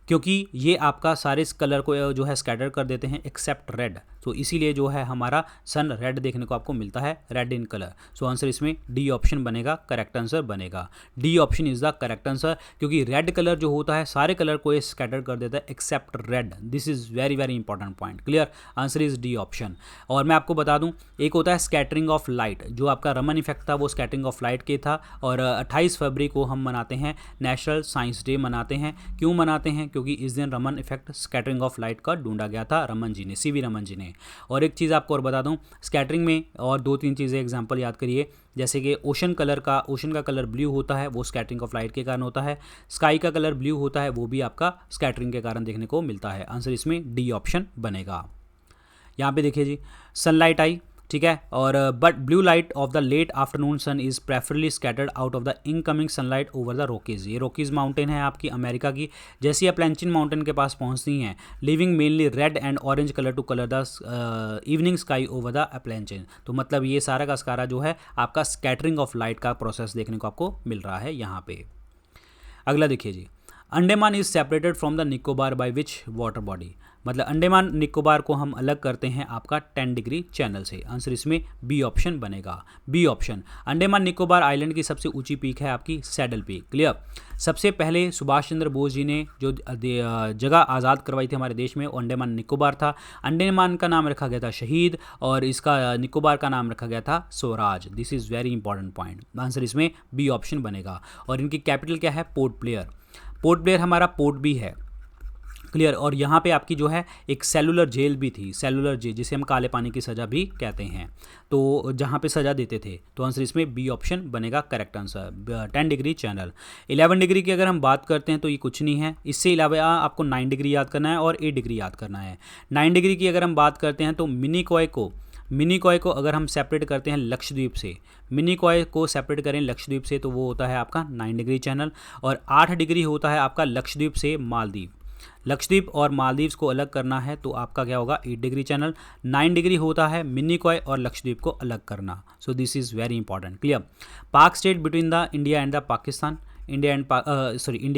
क्योंकि ये आपका सारे इस कलर को जो है स्कैटर कर देते हैं एक्सेप्ट रेड, तो इसीलिए जो है हमारा सन रेड देखने को आपको मिलता है, red in colour. So answer इसमें डी ऑप्शन बनेगा, करेक्ट आंसर बनेगा। D option is the correct answer, क्योंकि रेड कलर जो होता है सारे कलर को ये स्कैटर कर देता है except red. This is very very important point. Clear, answer is D option. और मैं आपको बता दूं, एक होता है स्कैटरिंग ऑफ लाइट, जो आपका रमन इफेक्ट था वो स्कैटरिंग ऑफ लाइट के था, और 28 फरवरी को हम मनाते हैं नेशनल साइंस डे मनाते हैं। क्यों मनाते हैं? क्योंकि इस दिन Raman effect, scattering of light का ढूंढा गया था रमन जी ने, सीवी रमन जी ने। और एक चीज़ आपको और बता दूं, स्कैटरिंग में और दो तीन चीज़ें एग्जांपल याद करिए, जैसे कि ओशन का कलर ब्लू होता है, वो स्कैटरिंग ऑफ लाइट के कारण होता है। स्काई का कलर ब्लू होता है, वो भी आपका स्कैटरिंग के कारण देखने को मिलता है। आंसर इसमें डी ऑप्शन बनेगा। यहाँ पे देखिए जी, सनलाइट आई, ठीक है, और but blue light of the late afternoon sun is preferably scattered out of the incoming sunlight over the Rockies. ये रॉकीज माउंटेन है आपकी अमेरिका की। जैसे अप्लेंचिन माउंटेन के पास पहुंचती हैं, leaving mainly red and orange colour to colour the evening sky over the Appalachian. तो मतलब ये सारा का सारा जो है आपका स्कैटरिंग ऑफ लाइट का प्रोसेस देखने को आपको मिल रहा है यहाँ पे। अगला देखिए जी, Andaman is separated from the Nicobar by which water body. मतलब अंडमान निकोबार को हम अलग करते हैं आपका 10 डिग्री चैनल से। आंसर इसमें बी ऑप्शन बनेगा, B option. Andaman Nicobar island की सबसे ऊंची पीक है आपकी सैडल पीक। क्लियर, सबसे पहले सुभाष चंद्र बोस जी ने जो जगह आज़ाद करवाई थी हमारे देश में, वो अंडमान निकोबार था। अंडमान का नाम रखा गया था शहीद, और इसका निकोबार का नाम रखा गया था Swaraj. This is very important point. Answer इसमें बी ऑप्शन बनेगा। और इनकी कैपिटल क्या है? Port Blair. पोर्ट ब्लेयर हमारा पोर्ट भी है। क्लियर, और यहाँ पे आपकी जो है एक सेलुलर जेल भी थी, सेलुलर जेल जिसे हम काले पानी की सज़ा भी कहते हैं, तो जहाँ पे सज़ा देते थे। तो आंसर इसमें बी ऑप्शन बनेगा, correct answer. 10 degree channel. 11 degree की अगर हम बात करते हैं तो ये कुछ नहीं है, इससे अलावा आपको 9 डिग्री याद करना है और 8 डिग्री याद करना है। 9 डिग्री की अगर हम बात करते हैं तो मिनिकॉय को अगर हम सेपरेट करते हैं लक्षद्वीप से, मिनिकॉय को सेपरेट करें लक्षद्वीप से, तो वो होता है आपका 9 डिग्री चैनल। और 8 डिग्री होता है आपका लक्षद्वीप से मालदीव। लक्षद्वीप और मालदीव्स को अलग करना है तो आपका क्या होगा? 8 डिग्री चैनल। 9 डिग्री होता है मिनिकॉय और लक्षद्वीप को अलग करना। So this is very important. Clear, Palk strait between the India and the Pakistan, India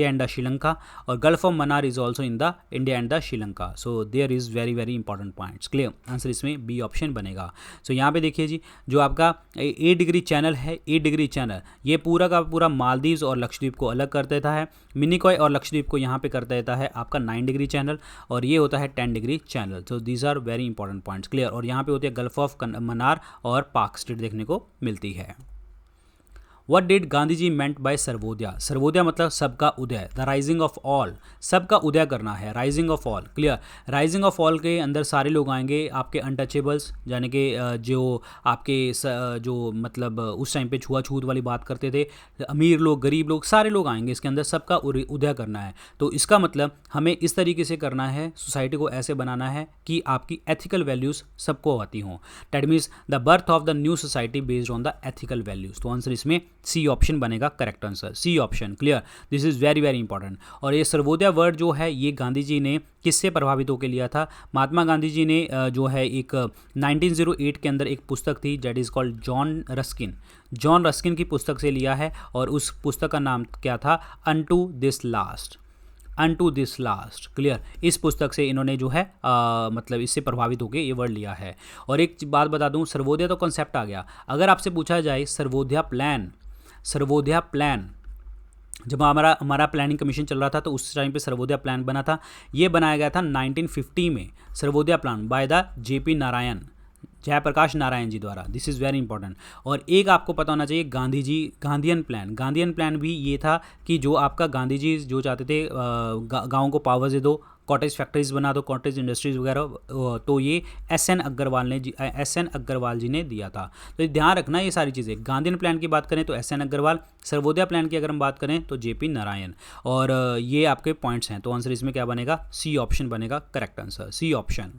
and the Sri Lanka, और gulf of Mannar is also in the India and the Sri Lanka. So there is very very important points. Clear, answer इसमें B option बनेगा। So यहाँ पे देखिए जी, जो आपका 8 degree channel है, 8 degree channel ये पूरा का पूरा मालदीव्स और लक्षद्वीप को अलग कर देता है। मिनिकॉय और लक्षद्वीप को यहाँ पे कर देता है आपका 9 डिग्री चैनल, और ये होता है 10 degree channel. So these are very important points. Clear, और यहाँ पे होती है गल्फ ऑफ मन्नार और पाक स्टेट देखने को मिलती है। What did Gandhi ji meant by Sarvodaya? Sarvodaya मतलब सबका उदय, द राइजिंग ऑफ ऑल, सबका उदय करना है, rising of all. Clear, rising of all के अंदर सारे लोग आएंगे, आपके अनटचेबल्स, यानी कि जो आपके जो मतलब उस टाइम पे छुआछूत वाली बात करते थे, अमीर लोग, गरीब लोग, सारे लोग आएंगे इसके अंदर, सबका उदय करना है। तो इसका मतलब हमें इस तरीके से करना है, सोसाइटी को ऐसे बनाना है कि आपकी एथिकल वैल्यूज़ सबको आती हों। That means the birth of the new society based on the ethical values. तो आंसर इसमें सी ऑप्शन बनेगा, correct answer, C option. Clear, this is very very important. और ये सर्वोदय वर्ड जो है ये गांधी जी ने किससे प्रभावित होकर लिया था? महात्मा गांधी जी ने जो है एक 1908 के अंदर एक पुस्तक थी that is called John Ruskin की पुस्तक से लिया है, और उस पुस्तक का नाम क्या था? Unto this last. क्लियर, इस पुस्तक से इन्होंने जो है मतलब इससे प्रभावित होकर ये वर्ड लिया है। और एक बात बता दूं, सर्वोदय तो कॉन्सेप्ट आ गया। अगर आपसे पूछा जाए सर्वोदया प्लान जब हमारा हमारा प्लानिंग कमीशन चल रहा था तो उस टाइम पे सर्वोदय प्लान बना था। ये बनाया गया था 1950 में, Sarvodaya plan by the JP Narayan, Jayaprakash Narayan ji द्वारा। This is very important. और एक आपको पता होना चाहिए गांधीयन प्लान। गांधीयन प्लान भी ये था कि जो आपका गांधी जी जो चाहते थे गाँव को पावर दे दो, कॉटेज फैक्ट्रीज बना दो, कॉटेज इंडस्ट्रीज वगैरह, तो ये एस एन अग्रवाल जी ने दिया था। तो ये ध्यान रखना ये सारी चीज़ें। गांधीयन प्लान की बात करें तो S N Agarwal, Sarvodaya plan की अगर हम बात करें तो जेपी नारायण। और ये आपके पॉइंट्स हैं, तो आंसर इसमें क्या बनेगा, सी ऑप्शन बनेगा correct answer, C option.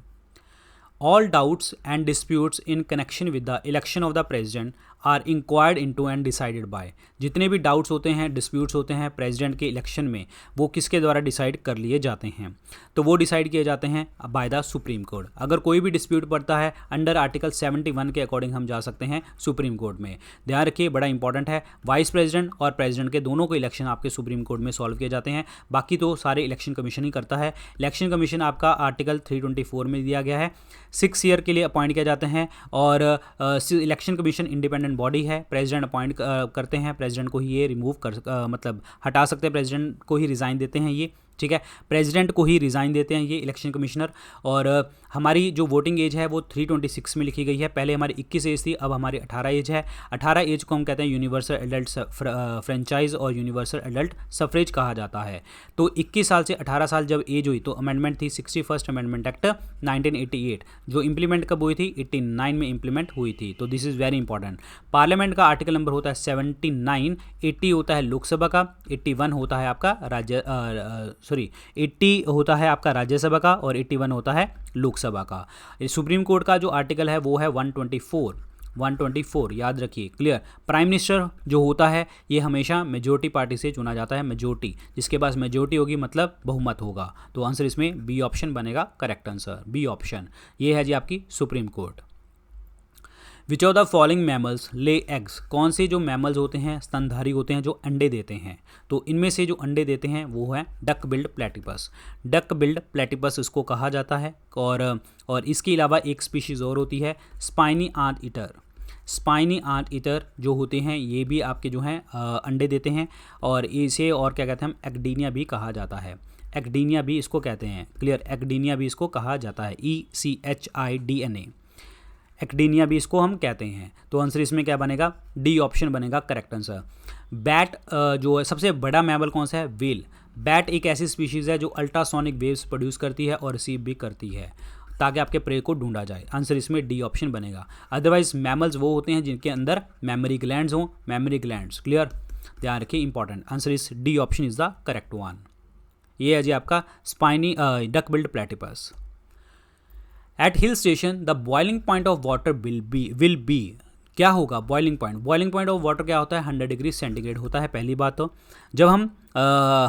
All doubts and disputes in connection with the election of the president are inquired into and decided by. जितने भी डाउट्स होते हैं, डिस्प्यूट्स होते हैं प्रेसिडेंट के इलेक्शन में, वो किसके द्वारा डिसाइड कर लिए जाते हैं, तो वो डिसाइड किए जाते हैं बाय द सुप्रीम कोर्ट। अगर कोई भी डिस्प्यूट पड़ता है अंडर आर्टिकल 71 के अकॉर्डिंग हम जा सकते हैं सुप्रीम कोर्ट में। ध्यान रखिए, बड़ा इंपॉर्टेंट है। वाइस प्रेसिडेंट और प्रेसिडेंट के दोनों को इलेक्शन आपके सुप्रीम कोर्ट में सॉल्व किए जाते हैं, बाकी तो सारे इलेक्शन कमीशन ही करता है। इलेक्शन कमीशन आपका आर्टिकल 324 में दिया गया है, 6 ईयर के लिए अपॉइंट किया जाते हैं। और इलेक्शन कमीशन इंडिपेंडेंट बॉडी है, प्रेसिडेंट अपॉइंट करते हैं, प्रेसिडेंट को ही ये रिमूव मतलब हटा सकते हैं, प्रेसिडेंट को ही रिज़ाइन देते हैं ये, ठीक है, प्रेसिडेंट को ही रिज़ाइन देते हैं ये इलेक्शन कमिश्नर। और हमारी जो वोटिंग एज है वो 326 में लिखी गई है। पहले हमारी 21 एज थी, अब हमारी 18 एज है। 18 एज को हम कहते हैं यूनिवर्सल एडल्ट फ्रेंचाइज और यूनिवर्सल एडल्ट सफरेज कहा जाता है। तो 21 साल से 18 साल जब एज हुई तो अमेंडमेंट थी 61st अमेंडमेंट एक्ट 1988, जो इंप्लीमेंट कब हुई थी, 89 में इंप्लीमेंट हुई थी। तो this is very important. Parliament का आर्टिकल नंबर होता है 79, 80 होता है लोकसभा का, 81 होता है आपका 80 होता है आपका राज्यसभा का और 81 होता है लोकसभा का। सुप्रीम कोर्ट का जो आर्टिकल है वो है 124, याद रखिए, क्लियर। प्राइम मिनिस्टर जो होता है ये हमेशा मेजोरिटी पार्टी से चुना जाता है, मेजोरिटी, जिसके पास मेजोरिटी होगी मतलब बहुमत होगा। तो आंसर इसमें बी ऑप्शन बनेगा करेक्ट आंसर, बी ऑप्शन। ये है जी आपकी supreme court. Which of the following mammals lay eggs, कौन से जो मैमल्स होते हैं स्तनधारी होते हैं जो अंडे देते हैं, तो इनमें से जो अंडे देते हैं वो है duck billed platypus. Duck billed platypus इसको कहा जाता है। और इसके अलावा एक स्पीशीज़ और होती है स्पाइनी आंत ईटर। स्पाइनी आंत ईटर जो होते हैं ये भी आपके जो हैं अंडे देते हैं, और इसे और क्या कहते हैं हम, एक्डीनिया भी कहा जाता है। एक्डीनिया भी इसको कहते हैं, क्लियर, एक्डीनिया भी इसको कहा जाता है, ECHIDNA, एक्डीनिया भी इसको हम कहते हैं। तो आंसर इसमें क्या बनेगा, डी ऑप्शन बनेगा करेक्ट आंसर। बैट जो है सबसे बड़ा मैमल कौन सा है, व्हेल। बैट एक ऐसी स्पीशीज़ है जो अल्ट्रासोनिक वेव्स प्रोड्यूस करती है और रिसीव भी करती है ताकि आपके प्रे को ढूंढा जाए। आंसर इसमें डी ऑप्शन बनेगा। अदरवाइज मैमल्स वो होते हैं जिनके अंदर मेमोरी ग्लैंड्स हों, मेमोरी ग्लैंड्स, क्लियर, ध्यान रखिए, इंपॉर्टेंट। आंसर इस D option is the correct one. ये है जी आपका spiny duck billed platypus. At hill station the boiling point of water will be, क्या होगा boiling point. Boiling point of water क्या होता है, 100 डिग्री सेंटीग्रेड होता है। पहली बात तो जब हम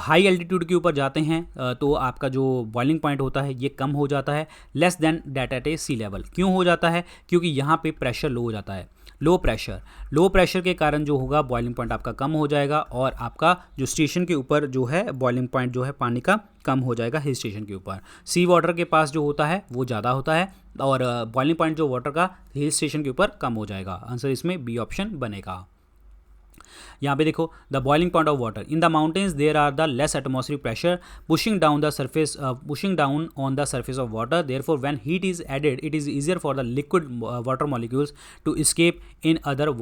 हाई एल्टीट्यूड के ऊपर जाते हैं तो आपका जो बॉइलिंग पॉइंट होता है ये कम हो जाता है, less than that at a sea level. क्यों हो जाता है, क्योंकि यहाँ पे प्रेशर लो हो जाता है, लो प्रेशर के कारण जो होगा बॉइलिंग पॉइंट आपका कम हो जाएगा, और आपका जो स्टेशन के ऊपर जो है बॉइलिंग पॉइंट जो है पानी का कम हो जाएगा हिल स्टेशन के ऊपर। सी वाटर के पास जो होता है वो ज़्यादा होता है, और बॉइलिंग पॉइंट जो वाटर का हिल स्टेशन के ऊपर कम हो जाएगा। आंसर इसमें बी ऑप्शन बनेगा। यहाँ पे देखो, the boiling point of water in the mountains there are the less atmospheric pressure pushing down on the surface of water, therefore when heat is added it is easier for the liquid water molecules to escape in other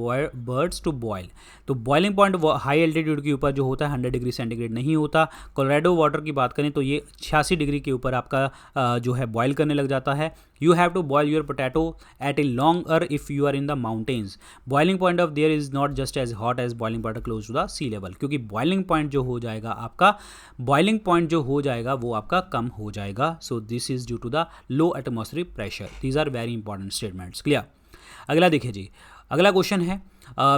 birds to boil। तो boiling point high altitude के ऊपर जो होता है 100 degree centigrade नहीं होता। Colorado water की बात करें तो ये 86 डिग्री के ऊपर आपका जो है बॉयल करने लग जाता है। You have to boil your potato at a longer if you are in the mountains। Boiling point of there is not just as hot as boiling water close to the sea level, क्योंकि boiling point जो हो जाएगा आपका, boiling point जो हो जाएगा वो आपका कम हो जाएगा। So this is due to the low atmospheric pressure। These are very important statements, clear। अगला देखिए जी, अगला क्वेश्चन है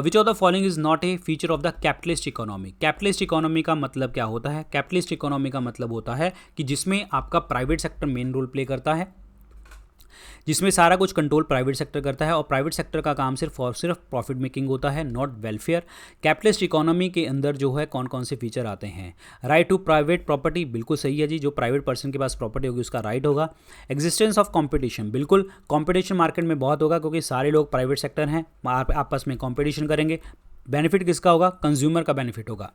विच of the following is not a feature of the capitalist economy. Capitalist economy का मतलब क्या होता है, कैपिटलिस्ट इकोनॉमी का मतलब होता है कि जिसमें आपका private sector main role play करता है, जिसमें सारा कुछ कंट्रोल प्राइवेट सेक्टर करता है, और प्राइवेट सेक्टर का काम सिर्फ और सिर्फ प्रॉफिट मेकिंग होता है, नॉट वेलफेयर। कैपिटलिस्ट इकोनॉमी के अंदर जो है कौन कौन से फीचर आते हैं, राइट टू प्राइवेट प्रॉपर्टी, बिल्कुल सही है जी, जो प्राइवेट पर्सन के पास प्रॉपर्टी होगी उसका राइट होगा। एग्जिस्टेंस ऑफ कॉम्पिटिशन, बिल्कुल कॉम्पिटिशन मार्केट में बहुत होगा क्योंकि सारे लोग प्राइवेट सेक्टर हैं, आप आपस में कॉम्पिटिशन करेंगे, बेनिफिट किसका होगा? कंज्यूमर का बेनिफिट होगा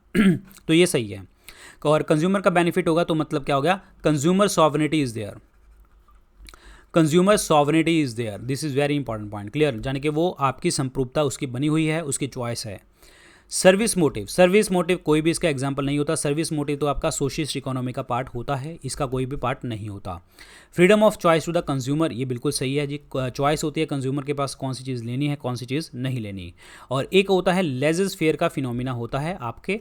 तो ये सही है। और कंज्यूमर का बेनिफिट होगा तो मतलब क्या हो गया? Consumer sovereignty is there, consumer sovereignty is there, this is very important point, clear, यानी कि वो आपकी संप्रभुता उसकी बनी हुई है, उसकी चॉइस है। सर्विस मोटिव, सर्विस मोटिव कोई भी इसका एग्जांपल नहीं होता। सर्विस मोटिव तो आपका सोशलिस्ट इकोनॉमी का पार्ट होता है, इसका कोई भी पार्ट नहीं होता। Freedom of choice to the consumer, ये बिल्कुल सही है जी, चॉइस होती है कंज्यूमर के पास कौन सी चीज़ लेनी है, कौन सी चीज़ नहीं लेनी। और एक होता है लेजर्स फेयर का फिनोमिना होता है आपके,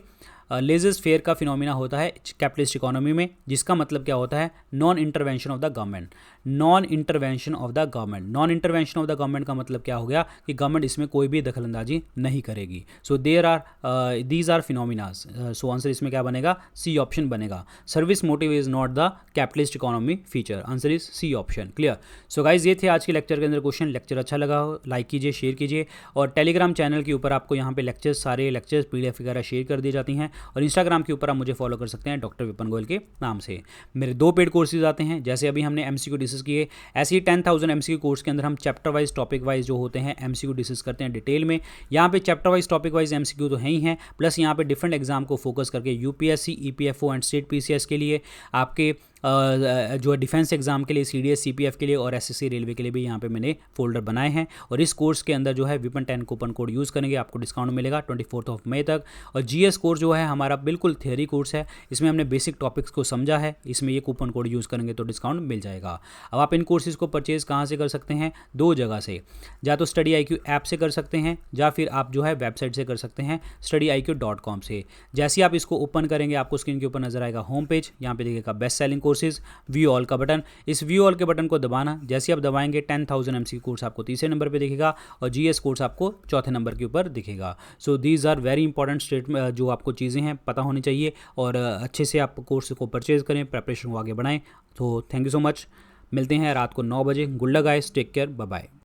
लेजर्स फेयर का फिनोमिना होता है कैपिटलिस्ट इकोनॉमी में, जिसका मतलब क्या होता है? Non intervention of the government, non intervention of the government. Non intervention of the government का मतलब क्या हो गया कि गवर्नमेंट इसमें कोई भी दखलंदाजी नहीं करेगी। So there are these are phenomenas, so answer इसमें क्या बनेगा? सी ऑप्शन बनेगा। Service motive is not the capitalist economy feature, answer is C option, clear. So guys ये थे आज के लेक्चर के अंदर क्वेश्चन। लेक्चर अच्छा लगा हो लाइक कीजिए, शेयर कीजिए, और टेलीग्राम चैनल के ऊपर आपको यहाँ पे लेक्चर्स, सारे लेक्चर्स PDF वगैरह शेयर कर दी जाती हैं, और इंस्टाग्राम के ऊपर आप मुझे फॉलो कर सकते हैं डॉक्टर विपन गोयल के नाम से। मेरे 2 पेड कोर्सेज आते हैं, जैसे अभी हमने MCQ डिस्कस किए, ऐसे ही 10,000 MCQ कोर्स के अंदर हम चैप्टर वाइज टॉपिक वाइज जो होते हैं MCQ डिस्कस करते हैं डिटेल में। यहाँ पे chapter wise topic wise MCQ तो है ही हैं, प्लस यहाँ पे डिफरेंट एग्जाम को फोकस करके UPSC, EPFO and state PCS के लिए, आपके जो डिफेंस एग्जाम के लिए, CDS CPF के लिए और SSC रेलवे के लिए भी यहाँ पे मैंने फोल्डर बनाए हैं। और इस कोर्स के अंदर जो है विपन 10 कूपन कोड यूज़ करेंगे, आपको डिस्काउंट मिलेगा 24 मई तक। और GS कोर्स जो है हमारा बिल्कुल थियरी कोर्स है, इसमें हमने बेसिक टॉपिक्स को समझा है, इसमें ये कूपन कोड यूज़ करेंगे तो डिस्काउंट मिल जाएगा। अब आप इन कोर्सेज़ को परचेज़ कहाँ से कर सकते हैं? 2 जगह से, या तो StudyIQ ऐप से कर सकते हैं, या फिर आप जो है वेबसाइट से कर सकते हैं studyiq.com से। जैसे ही आप इसको ओपन करेंगे आपको स्क्रीन के ऊपर नजर आएगा होम पेज, यहाँ पे देखिएगा best selling courses, view all का बटन, इस व्यू ऑल के बटन को दबाना, जैसे आप दबाएंगे 10,000 MCQ कोर्स आपको तीसरे नंबर पे दिखेगा और GS कोर्स आपको चौथे नंबर के ऊपर दिखेगा। So these are very important statement, जो आपको चीज़ें हैं पता होनी चाहिए, और अच्छे से आप कोर्स को परचेज करें, प्रेपरेशन को आगे बढ़ाएं। तो थैंक यू सो मच, मिलते हैं रात को 9 बजे। Good luck guys, take care, bye bye.